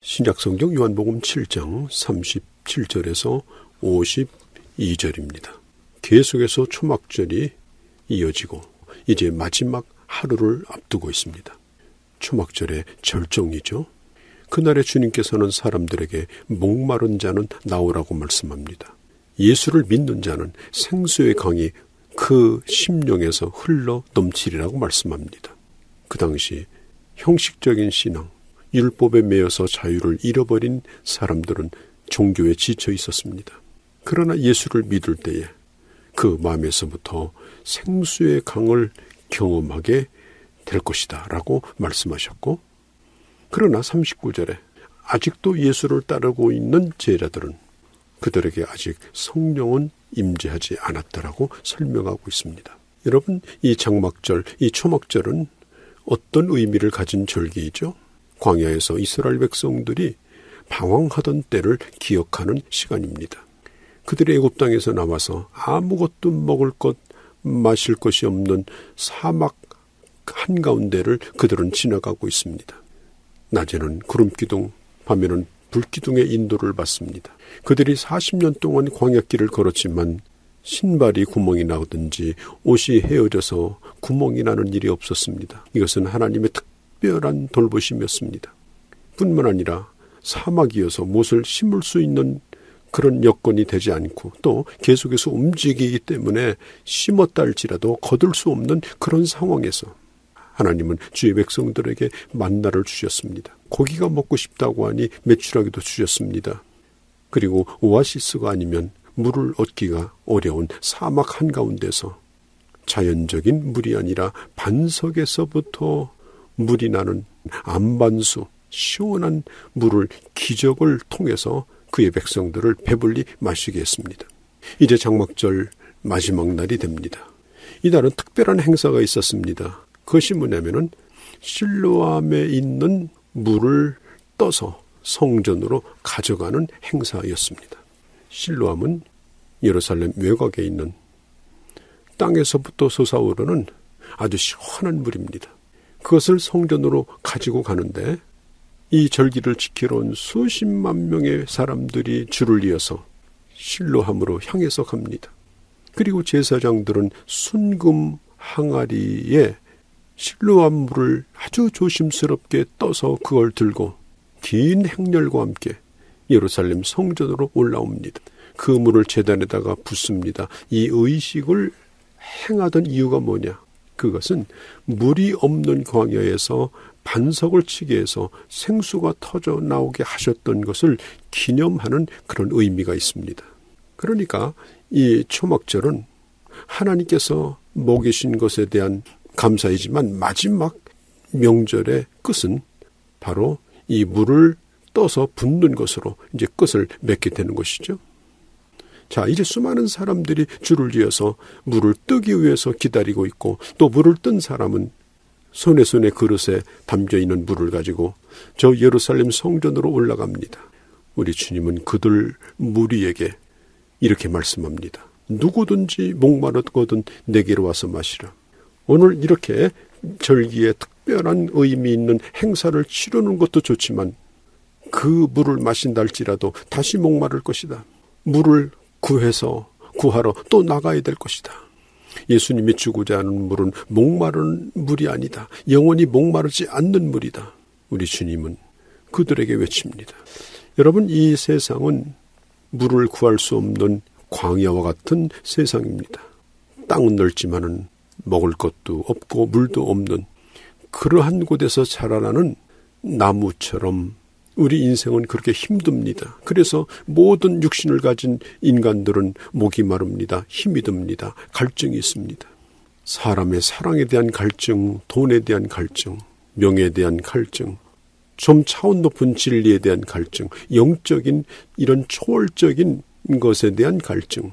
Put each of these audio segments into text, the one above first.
신약성경 요한복음 7장 37절에서 52절입니다. 계속해서 초막절이 이어지고 이제 마지막 하루를 앞두고 있습니다. 초막절의 절정이죠. 그날에 주님께서는 사람들에게 목마른 자는 나오라고 말씀합니다. 예수를 믿는 자는 생수의 강이 그 심령에서 흘러 넘치리라고 말씀합니다. 그 당시 형식적인 신앙, 율법에 매여서 자유를 잃어버린 사람들은 종교에 지쳐 있었습니다. 그러나 예수를 믿을 때에 그 마음에서부터 생수의 강을 경험하게 될 것이다 라고 말씀하셨고, 그러나 39절에 아직도 예수를 따르고 있는 제자들은 그들에게 아직 성령은 임재하지 않았다라고 설명하고 있습니다. 여러분, 이 장막절, 이 초막절은 어떤 의미를 가진 절기이죠? 광야에서 이스라엘 백성들이 방황하던 때를 기억하는 시간입니다. 그들이 애굽 땅에서 나와서 아무것도 먹을 것, 마실 것이 없는 사막 한가운데를 그들은 지나가고 있습니다. 낮에는 구름기둥, 밤에는 불기둥의 인도를 받습니다. 그들이 40년 동안 광야길을 걸었지만 신발이 구멍이 나든지 옷이 헤어져서 구멍이 나는 일이 없었습니다. 이것은 하나님의 특별한 돌보심이었습니다. 뿐만 아니라 사막이어서 못을 심을 수 있는 그런 여건이 되지 않고 또 계속해서 움직이기 때문에 심었다 할지라도 거둘 수 없는 그런 상황에서 하나님은 주의 백성들에게 만나를 주셨습니다. 고기가 먹고 싶다고 하니 메추라기도 주셨습니다. 그리고 오아시스가 아니면 물을 얻기가 어려운 사막 한가운데서 자연적인 물이 아니라 반석에서부터 물이 나는 안반수, 시원한 물을 기적을 통해서 그의 백성들을 배불리 마시게 했습니다. 이제 장막절 마지막 날이 됩니다. 이날은 특별한 행사가 있었습니다. 그것이 뭐냐면은 실로암에 있는 물을 떠서 성전으로 가져가는 행사였습니다. 실로암은 예루살렘 외곽에 있는 땅에서부터 솟아오르는 아주 시원한 물입니다. 그것을 성전으로 가지고 가는데 이 절기를 지키러 온 수십만 명의 사람들이 줄을 이어서 실로암으로 향해서 갑니다. 그리고 제사장들은 순금 항아리에 실로암 물을 아주 조심스럽게 떠서 그걸 들고 긴 행렬과 함께 예루살렘 성전으로 올라옵니다. 그 물을 제단에다가 붓습니다. 이 의식을 행하던 이유가 뭐냐? 그것은 물이 없는 광야에서 반석을 치게 해서 생수가 터져 나오게 하셨던 것을 기념하는 그런 의미가 있습니다. 그러니까 이 초막절은 하나님께서 먹이신 것에 대한 감사이지만 마지막 명절의 끝은 바로 이 물을 떠서 붓는 것으로 이제 끝을 맺게 되는 것이죠. 자, 이제 수많은 사람들이 줄을 이어서 물을 뜨기 위해서 기다리고 있고 또 물을 뜬 사람은 손에 그릇에 담겨있는 물을 가지고 저 예루살렘 성전으로 올라갑니다. 우리 주님은 그들 무리에게 이렇게 말씀합니다. 누구든지 목마르거든 내게로 와서 마시라. 오늘 이렇게 절기에 특별한 의미 있는 행사를 치르는 것도 좋지만 그 물을 마신다 할지라도 다시 목마를 것이다. 물을 구하러 또 나가야 될 것이다. 예수님이 주고자 하는 물은 목마른 물이 아니다. 영원히 목마르지 않는 물이다. 우리 주님은 그들에게 외칩니다. 여러분, 이 세상은 물을 구할 수 없는 광야와 같은 세상입니다. 땅은 넓지만은 먹을 것도 없고 물도 없는 그러한 곳에서 자라나는 나무처럼 우리 인생은 그렇게 힘듭니다. 그래서 모든 육신을 가진 인간들은 목이 마릅니다. 힘이 듭니다. 갈증이 있습니다. 사람의 사랑에 대한 갈증, 돈에 대한 갈증, 명예에 대한 갈증, 좀 차원 높은 진리에 대한 갈증, 영적인 이런 초월적인 것에 대한 갈증.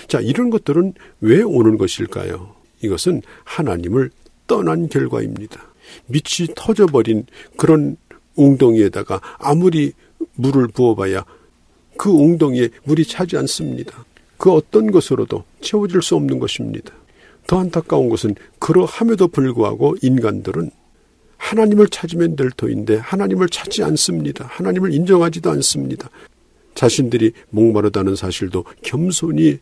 자, 이런 것들은 왜 오는 것일까요? 이것은 하나님을 떠난 결과입니다. 밑이 터져버린 그런 웅덩이에다가 아무리 물을 부어봐야 그 웅덩이에 물이 차지 않습니다. 그 어떤 것으로도 채워질 수 없는 것입니다. 더 안타까운 것은 그러함에도 불구하고 인간들은 하나님을 찾으면 될 터인데 하나님을 찾지 않습니다. 하나님을 인정하지도 않습니다. 자신들이 목마르다는 사실도 겸손히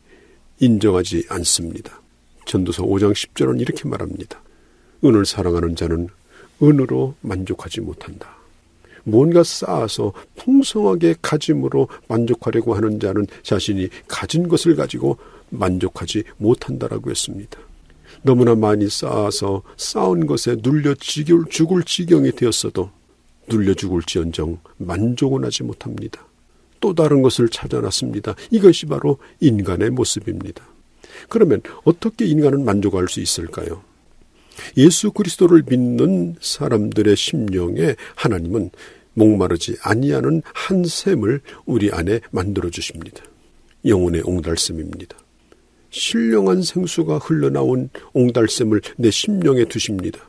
인정하지 않습니다. 전도서 5장 10절은 이렇게 말합니다. 은을 사랑하는 자는 은으로 만족하지 못한다. 뭔가 쌓아서 풍성하게 가짐으로 만족하려고 하는 자는 자신이 가진 것을 가지고 만족하지 못한다라고 했습니다. 너무나 많이 쌓아서 쌓은 것에 눌려 죽을 지경이 되었어도 눌려 죽을지언정 만족은 하지 못합니다. 또 다른 것을 찾아놨습니다. 이것이 바로 인간의 모습입니다. 그러면 어떻게 인간은 만족할 수 있을까요? 예수 그리스도를 믿는 사람들의 심령에 하나님은 목마르지 아니하는 한 샘을 우리 안에 만들어 주십니다. 영혼의 옹달샘입니다. 신령한 생수가 흘러나온 옹달샘을 내 심령에 두십니다.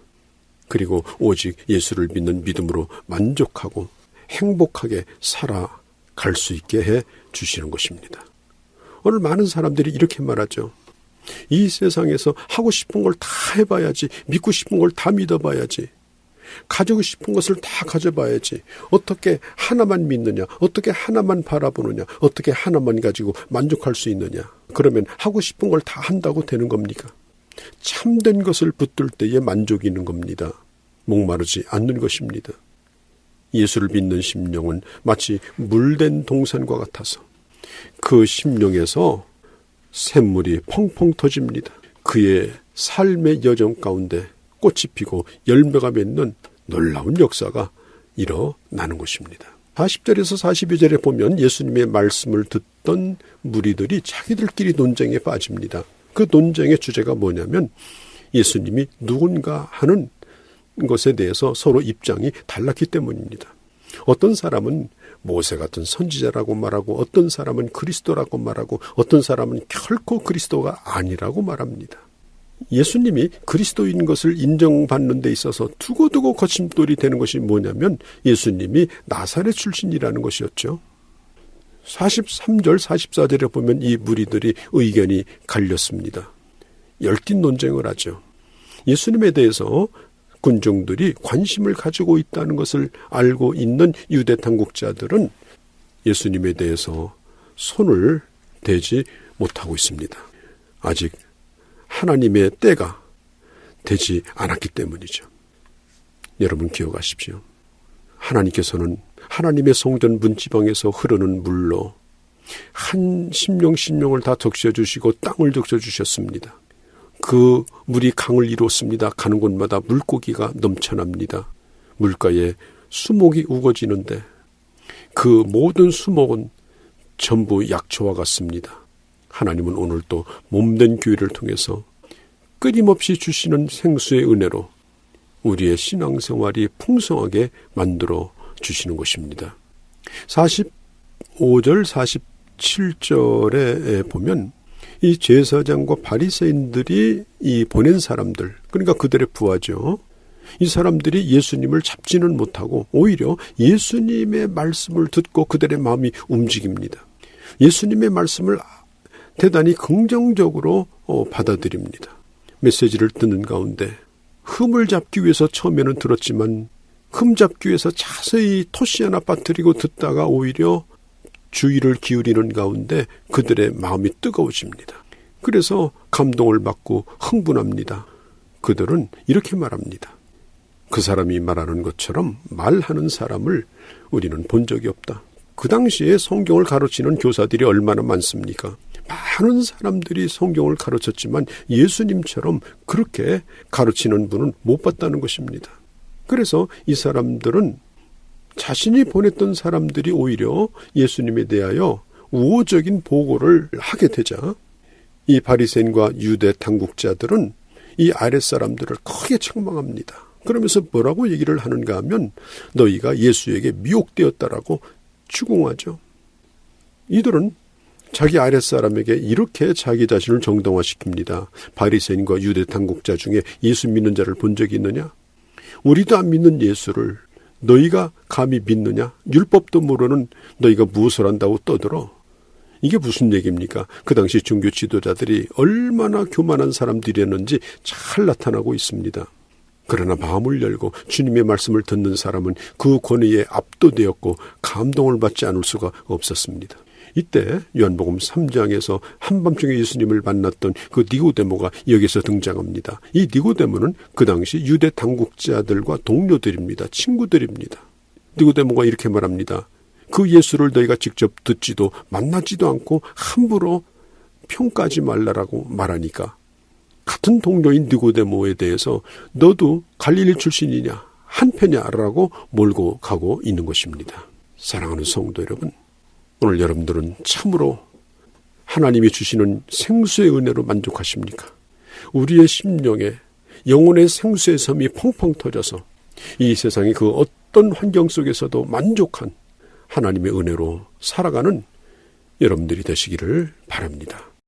그리고 오직 예수를 믿는 믿음으로 만족하고 행복하게 살아갈 수 있게 해 주시는 것입니다. 오늘 많은 사람들이 이렇게 말하죠. 이 세상에서 하고 싶은 걸 다 해봐야지, 믿고 싶은 걸 다 믿어봐야지, 가지고 싶은 것을 다 가져봐야지, 어떻게 하나만 믿느냐, 어떻게 하나만 바라보느냐, 어떻게 하나만 가지고 만족할 수 있느냐. 그러면 하고 싶은 걸 다 한다고 되는 겁니까? 참된 것을 붙들 때에 만족이 있는 겁니다. 목마르지 않는 것입니다. 예수를 믿는 심령은 마치 물된 동산과 같아서 그 심령에서 샘물이 펑펑 터집니다. 그의 삶의 여정 가운데 꽃이 피고 열매가 맺는 놀라운 역사가 일어나는 것입니다. 40절에서 42절에 보면 예수님의 말씀을 듣던 무리들이 자기들끼리 논쟁에 빠집니다. 그 논쟁의 주제가 뭐냐면 예수님이 누군가 하는 것에 대해서 서로 입장이 달랐기 때문입니다. 어떤 사람은 모세 같은 선지자라고 말하고, 어떤 사람은 그리스도라고 말하고, 어떤 사람은 결코 그리스도가 아니라고 말합니다. 예수님이 그리스도인 것을 인정받는 데 있어서 두고두고 거침돌이 되는 것이 뭐냐면 예수님이 나사렛 출신이라는 것이었죠. 43절 44절에 보면 이 무리들이 의견이 갈렸습니다. 열띤 논쟁을 하죠. 예수님에 대해서 군중들이 관심을 가지고 있다는 것을 알고 있는 유대 당국자들은 예수님에 대해서 손을 대지 못하고 있습니다. 아직 하나님의 때가 되지 않았기 때문이죠. 여러분 기억하십시오. 하나님께서는 하나님의 성전 문지방에서 흐르는 물로 한 심령을 다 적셔주시고 땅을 적셔주셨습니다. 그 물이 강을 이뤘습니다. 가는 곳마다 물고기가 넘쳐납니다. 물가에 수목이 우거지는데 그 모든 수목은 전부 약초와 같습니다. 하나님은 오늘 또 몸된 교회를 통해서 끊임없이 주시는 생수의 은혜로 우리의 신앙생활이 풍성하게 만들어 주시는 것입니다. 45절 47절에 보면 이 제사장과 바리새인들이 이 보낸 사람들, 그러니까 그들의 부하죠. 이 사람들이 예수님을 잡지는 못하고 오히려 예수님의 말씀을 듣고 그들의 마음이 움직입니다. 예수님의 말씀을 대단히 긍정적으로 받아들입니다. 메시지를 듣는 가운데 흠을 잡기 위해서 처음에는 들었지만 흠 잡기 위해서 자세히 토시 하나 빠뜨리고 듣다가 오히려 주의를 기울이는 가운데 그들의 마음이 뜨거워집니다. 그래서 감동을 받고 흥분합니다. 그들은 이렇게 말합니다. 그 사람이 말하는 것처럼 말하는 사람을 우리는 본 적이 없다. 그 당시에 성경을 가르치는 교사들이 얼마나 많습니까? 많은 사람들이 성경을 가르쳤지만 예수님처럼 그렇게 가르치는 분은 못 봤다는 것입니다. 그래서 이 사람들은 자신이 보냈던 사람들이 오히려 예수님에 대하여 우호적인 보고를 하게 되자 이 바리새인과 유대 당국자들은 이 아랫사람들을 크게 책망합니다. 그러면서 뭐라고 얘기를 하는가 하면 너희가 예수에게 미혹되었다라고 추궁하죠. 이들은 자기 아랫사람에게 이렇게 자기 자신을 정당화시킵니다. 바리새인과 유대 당국자 중에 예수 믿는 자를 본 적이 있느냐? 우리도 안 믿는 예수를 너희가 감히 믿느냐? 율법도 모르는 너희가 무엇을 한다고 떠들어? 이게 무슨 얘기입니까? 그 당시 종교 지도자들이 얼마나 교만한 사람들이었는지 잘 나타나고 있습니다. 그러나 마음을 열고 주님의 말씀을 듣는 사람은 그 권위에 압도되었고 감동을 받지 않을 수가 없었습니다. 이때 요한복음 3장에서 한밤중에 예수님을 만났던 그 니고데모가 여기서 등장합니다. 이 니고데모는 그 당시 유대 당국자들과 동료들입니다. 친구들입니다. 니고데모가 이렇게 말합니다. 그 예수를 너희가 직접 듣지도 만나지도 않고 함부로 평가하지 말라라고 말하니까 같은 동료인 니고데모에 대해서 너도 갈릴리 출신이냐 한패냐라고 몰고 가고 있는 것입니다. 사랑하는 성도 여러분, 오늘 여러분들은 참으로 하나님이 주시는 생수의 은혜로 만족하십니까? 우리의 심령에 영혼의 생수의 섬이 펑펑 터져서 이 세상의 그 어떤 환경 속에서도 만족한 하나님의 은혜로 살아가는 여러분들이 되시기를 바랍니다.